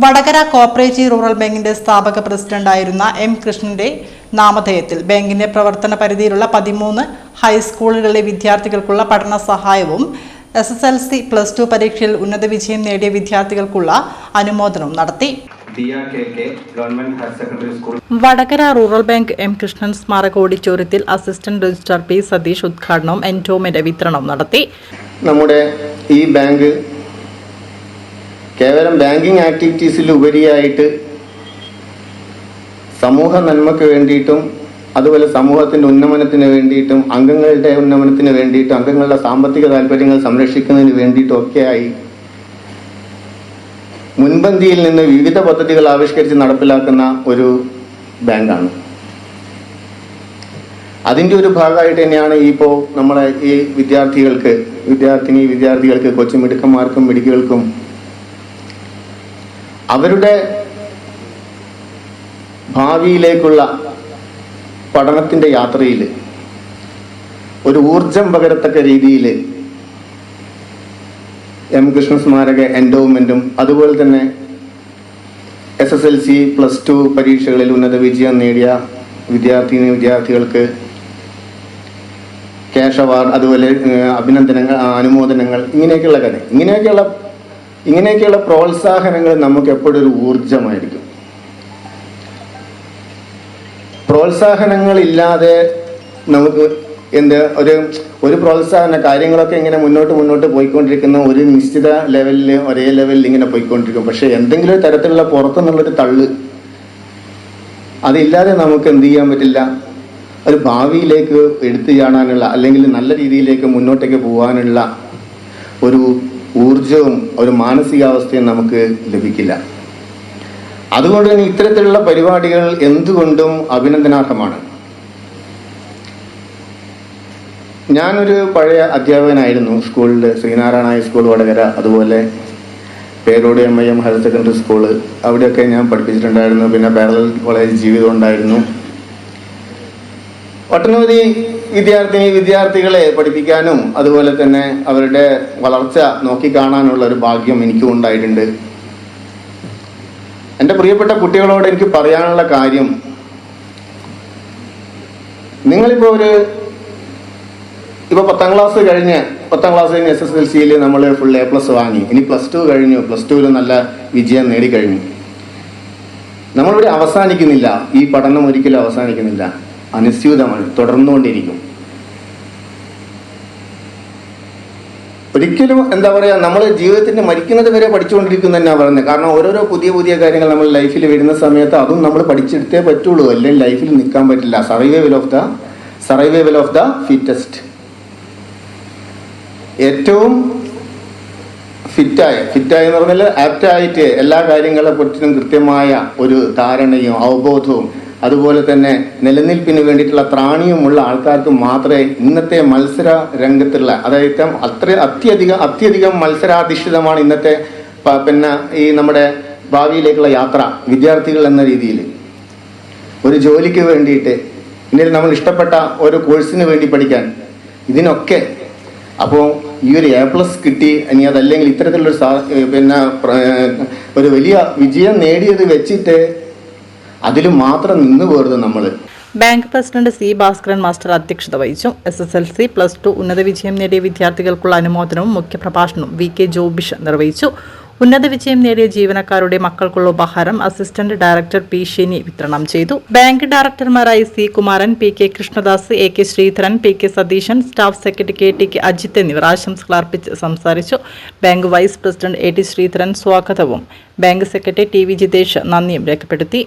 Vadakara cooperative rural ബാങ്കിന്റെ സ്ഥാപക പ്രസിഡന്റായിരുന്ന എം കൃഷ്ണന്റെ നാമധേയത്തിൽ ബാങ്കിന്റെ പ്രവർത്തന പരിധിയിലുള്ള 13 ഹൈസ്കൂളുകളിലെ വിദ്യാർത്ഥികൾക്കുള്ള പഠന സഹായവും SSLC +2 പരീക്ഷയിൽ ഉന്നത വിജയം നേടിയ വിദ്യാർത്ഥികൾക്കുള്ള അനുമോദനവും നടത്തി. Vadakara rural bank M Krishnan സ്മാരക ഓഡിറ്റോറിയത്തിൽ അസിസ്റ്റന്റ് രജിസ്ട്രാർ പി സതീഷ് ഉദ്ഘാടനവും എൻഡോമെന്റ് വിതരണവും നടത്തി. നമ്മുടെ ഈ ബാങ്ക് കേവലം ബാങ്കിങ് ആക്ടിവിറ്റീസിൽ ഉപരിയായിട്ട് സമൂഹ നന്മയ്ക്ക് വേണ്ടിയിട്ടും അതുപോലെ സമൂഹത്തിൻ്റെ ഉന്നമനത്തിന് വേണ്ടിയിട്ടും അംഗങ്ങളുടെ ഉന്നമനത്തിന് വേണ്ടിയിട്ടും അംഗങ്ങളുടെ സാമ്പത്തിക താല്പര്യങ്ങൾ സംരക്ഷിക്കുന്നതിന് വേണ്ടിയിട്ടും ഒക്കെയായി മുൻപന്തിയിൽ നിന്ന് വിവിധ പദ്ധതികൾ ആവിഷ്കരിച്ച് നടപ്പിലാക്കുന്ന ഒരു ബാങ്കാണ്. അതിൻ്റെ ഒരു ഭാഗമായിട്ട് തന്നെയാണ് ഇപ്പോൾ നമ്മളെ ഈ വിദ്യാർത്ഥികൾക്ക് കൊച്ചു മിടുക്കന്മാർക്കും മിടുക്കികൾക്കും അവരുടെ ഭാവിയിലേക്കുള്ള പഠനത്തിൻ്റെ യാത്രയിൽ ഒരു ഊർജം പകരത്തക്ക രീതിയിൽ എം കൃഷ്ണ സ്മാരക എൻഡോവ്മെൻറ്റും അതുപോലെ തന്നെ SSLC +2 പരീക്ഷകളിൽ ഉന്നത വിജയം നേടിയ വിദ്യാർത്ഥികൾക്ക് ക്യാഷ് അവാർഡ്, അതുപോലെ അഭിനന്ദനങ്ങൾ, അനുമോദനങ്ങൾ, ഇങ്ങനെയൊക്കെയുള്ള കാര്യം ഇങ്ങനെയൊക്കെയുള്ള പ്രോത്സാഹനങ്ങൾ നമുക്ക് എപ്പോഴും ഒരു ഊർജമായിരിക്കും. പ്രോത്സാഹനങ്ങളില്ലാതെ നമുക്ക് ഒരു പ്രോത്സാഹന കാര്യങ്ങളൊക്കെ ഇങ്ങനെ മുന്നോട്ട് പോയിക്കൊണ്ടിരിക്കുന്ന ഒരു നിശ്ചിത ലെവലിൽ ഒരേ ലെവലിൽ ഇങ്ങനെ പോയിക്കൊണ്ടിരിക്കും. പക്ഷെ എന്തെങ്കിലും ഒരു തരത്തിലുള്ള പുറത്തുനിന്നുള്ളൊരു തള്ള് അതില്ലാതെ നമുക്ക് എന്ത് ചെയ്യാൻ പറ്റില്ല. ഒരു ഭാവിയിലേക്ക് എടുത്തു ചാടാനുള്ള അല്ലെങ്കിൽ നല്ല രീതിയിലേക്ക് മുന്നോട്ടേക്ക് പോകാനുള്ള ഒരു ഊർജവും ഒരു മാനസികാവസ്ഥയും നമുക്ക് ലഭിക്കില്ല. അതുകൊണ്ട് തന്നെ ഇത്തരത്തിലുള്ള പരിപാടികൾ എന്തുകൊണ്ടും അഭിനന്ദനാർഹമാണ്. ഞാനൊരു പഴയ അധ്യാപകനായിരുന്നു സ്കൂളിൽ, ശ്രീനാരായണ ഹൈസ്കൂൾ വടകര, അതുപോലെ പേരോട് MIM ഹയർ സെക്കൻഡറി സ്കൂള്, അവിടെയൊക്കെ ഞാൻ പഠിപ്പിച്ചിട്ടുണ്ടായിരുന്നു. പിന്നെ പാരലൽ കോളേജ് ജീവിതം ഉണ്ടായിരുന്നു. ഒട്ടനവധി വിദ്യാർത്ഥികളെ പഠിപ്പിക്കാനും അതുപോലെ തന്നെ അവരുടെ വളർച്ച നോക്കിക്കാണാനുള്ള ഒരു ഭാഗ്യം എനിക്കും ഉണ്ടായിട്ടുണ്ട്. എൻ്റെ പ്രിയപ്പെട്ട കുട്ടികളോട് എനിക്ക് പറയാനുള്ള കാര്യം, നിങ്ങളിപ്പോൾ ഇപ്പോൾ 10ാം ക്ലാസ് കഴിഞ്ഞ് SSLCയിൽ നമ്മൾ ഫുൾ A+ വാങ്ങി. ഇനി +2 കഴിഞ്ഞു, +2ൽ നല്ല വിജയം നേടിക്കഴിഞ്ഞു. നമ്മളിവിടെ അവസാനിക്കുന്നില്ല. ഈ പഠനം ഒരിക്കലും അവസാനിക്കുന്നില്ല, അനുസ്യൂതമാണ്, തുടർന്നുകൊണ്ടിരിക്കും. ഒരിക്കലും എന്താ പറയുക, നമ്മൾ ജീവിതത്തിൻ്റെ മരിക്കുന്നത് വരെ പഠിച്ചുകൊണ്ടിരിക്കും തന്നെയാണ് പറയുന്നത്. കാരണം ഓരോരോ പുതിയ കാര്യങ്ങൾ നമ്മൾ ലൈഫിൽ വരുന്ന സമയത്ത് അതും നമ്മൾ പഠിച്ചെടുത്തേ പറ്റുള്ളൂ, അല്ലെങ്കിൽ ലൈഫിൽ നിൽക്കാൻ പറ്റില്ല. Survival of the fittest. ഏറ്റവും ഫിറ്റായി എന്ന് പറഞ്ഞാൽ ആപ്റ്റായിട്ട് എല്ലാ കാര്യങ്ങളെ കുറിച്ചും കൃത്യമായ ഒരു ധാരണയും അവബോധവും അതുപോലെ തന്നെ നിലനിൽപ്പിന് വേണ്ടിയിട്ടുള്ള ത്രാണിയുമുള്ള ആൾക്കാർക്ക് മാത്രമേ ഇന്നത്തെ മത്സര രംഗത്തുള്ള, അതായത് അത്യധികം മത്സരാധിഷ്ഠിതമാണ് ഇന്നത്തെ ഈ നമ്മുടെ ഭാവിയിലേക്കുള്ള യാത്ര. വിദ്യാർത്ഥികൾ എന്ന രീതിയിൽ ഒരു ജോലിക്ക് വേണ്ടിയിട്ട്, ഇനി നമ്മൾ ഇഷ്ടപ്പെട്ട ഒരു കോഴ്സിന് വേണ്ടി പഠിക്കാൻ, ഇതിനൊക്കെ അപ്പോൾ ഈ ഒരു A+ കിട്ടി, ഇനി അതല്ലെങ്കിൽ ഇത്തരത്തിലുള്ളൊരു ഒരു വലിയ വിജയം നേടിയത് വെച്ചിട്ട് അതിൽ മാത്രം നിന്ന് പോരുത് നമ്മൾ. Bank president C. Bhaskaran master അധ്യക്ഷത വഹിച്ചു. SSLC +2 ഉന്നത വിജയം നേടിയ വിദ്യാർത്ഥികൾക്കുള്ള അനുമോദനവും മുഖ്യപ്രഭാഷണവും VK ജോബിഷ് നിർവഹിച്ചു. ഉന്നത വിജയം നേടിയ ജീവനക്കാരുടെ മക്കൾക്കുള്ള ഉപഹാരം അസിസ്റ്റന്റ് ഡയറക്ടർ P. ഷെനി വിതരണം ചെയ്തു. ബാങ്ക് ഡയറക്ടർമാരായി C. Kumaran, PK Krishnadas, AK Sreedharan, PK Satheesan, staff secretary KTK Ajith എന്നിവർ ആശംസകൾ അർപ്പിച്ച് സംസാരിച്ചു. Bank vice president AT Sreedharan സ്വാഗതവും ബാങ്ക് സെക്രട്ടറി TV ജിതേഷ് നന്ദിയും രേഖപ്പെടുത്തി.